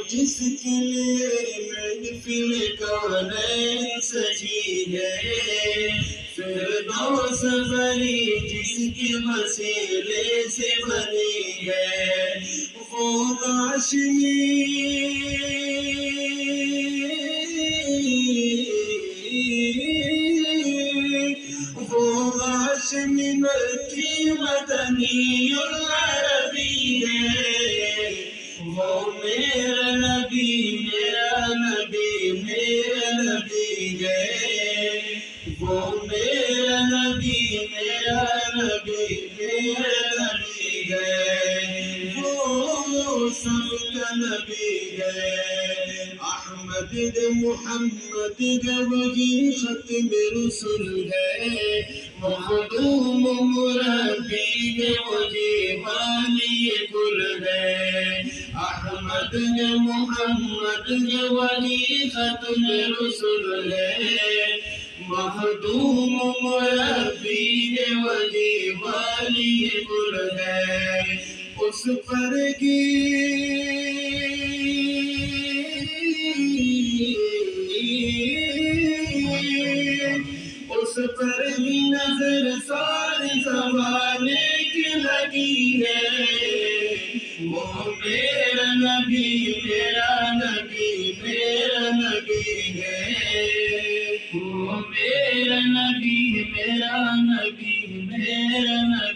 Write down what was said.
جس کے لیے محفل کونین سجی ہے، فردوس بھری جس کے وسیلے سے بنی ہے، وہ ہاشمی مکی مدنی العربی ہے، وہ میرا نبی میرا نبی میرا نبی ہے، وہ میرا نبی میرا نبی میرا نبی ہے، وہ سب کا نبی ہے۔ احمد محمد وہی ختم رسول ہے، مخدوم مربی وہی والی کل ہے۔ احمد محمد ولی ختم رسول ہے، مخدوم مربی ولی والی کل ہے۔ اس پر ہی نظر ساری زمانے کی لگی ہے، وہ میرا نبی میرا نبی میرا نبی ہے، وہ میرا نبی میرا نبی میرا نبی